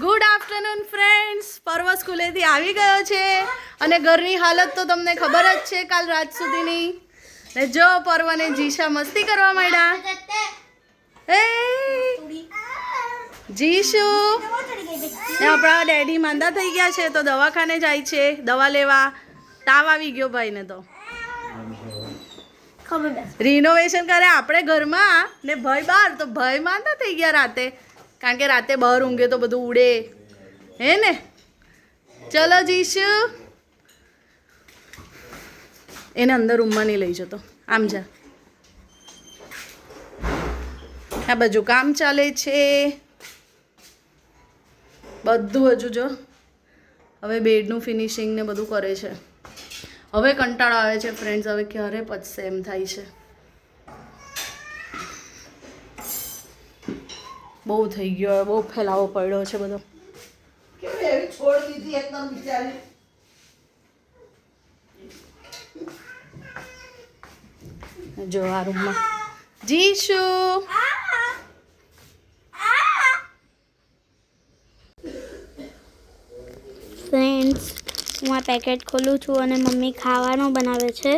Good afternoon friends. પર્વ સ્કૂલેથી આવી ગયો છે અને ઘરની હાલત તો તમને ખબર જ છે કાલ રાત સુધીની. ને જો પર્વને જીશા મસ્તી કરવા માંડ્યા. એ જીશુ ને આપણા ડેડી માંદા થઈ ગયા છે તો દવાખાને જાય છે દવા લેવા. તાવ આવી ગયો ભાઈને તો રિનોવેશન કરે આપણે ઘરમાં ને ભાઈ બહાર. તો ભાઈ માંદા થઈ ગયા રાતે, કારણ કે રાતે બહાર ઊંઘે તો બધું ઉડે હે ને. ચલો જીશુ, એને અંદર રૂમમાં નહીં લઈ જતો, આમ જા. આ બાજુ કામ ચાલે છે બધું. હજુ જો હવે બેડનું ફિનિશિંગ ને બધું કરે છે. હવે કંટાળો આવે છે ફ્રેન્ડ્સ, હવે ક્યારે પચશે એમ થાય છે. બહુ થઈ ગયો, બહુ ફેલાવો પડ્યો છે બધો. જો આ રૂમમાં જીશુ ફ્રેન્ડ્સ, હું આ પેકેટ ખોલું છું અને મમ્મી ખાવાનું બનાવે છે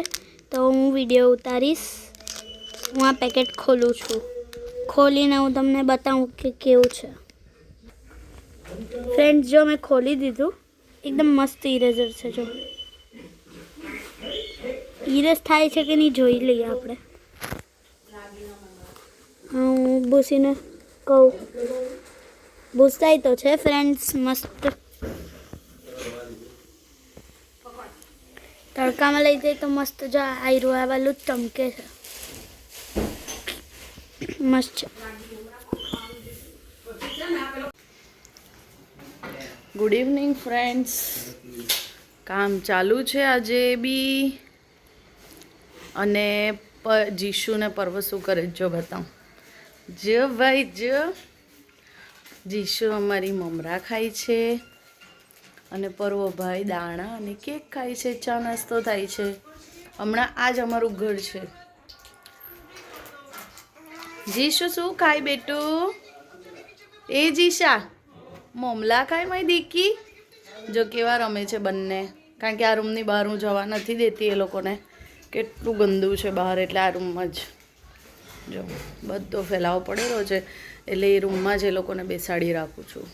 તો હું વિડીયો ઉતારીશ. હું આ પેકેટ ખોલું છું, ખોલીને હું તમને બતાવું કે કેવું છે. ફ્રેન્ડ્સ, જો મેં ખોલી દીધું, એકદમ મસ્ત ઇરેઝર છે. જો ઇરેઝ થાય છે કે નહીં જોઈ લઈએ આપણે. હું ભૂસીને કહું, ભૂસાય તો છે ફ્રેન્ડ્સ મસ્ત. તડકામાં લઈ જાય તો મસ્ત. જો આયરું આ વાલું ચમકે છે, મસ્ત છે. Good evening friends. કામ ચાલુ છે આજે બી. અને જીશુ ને પર્વ શું કરે જો બતાવું. જો ભાઈ જો, જીશુ અમારી મમરા ખાય છે અને પર્વભાઈ દાણા અને કેક ખાય છે, ચા નાસ્તો થાય છે. હમણાં આ જ અમારું ઘર છે. જીશુ શું ખાય બેટું? એ જીશા મમલા ખાય મારી દીકી. જો કેવા રમે છે બંને, કારણ કે આ રૂમની બહાર હું જવા નથી દેતી એ લોકોને. કેટલું ગંદુ છે બહાર, એટલે આ રૂમમાં જ જો બધો ફેલાવો પડેલો છે, એટલે એ રૂમમાં જ એ લોકોને બેસાડી રાખું છું.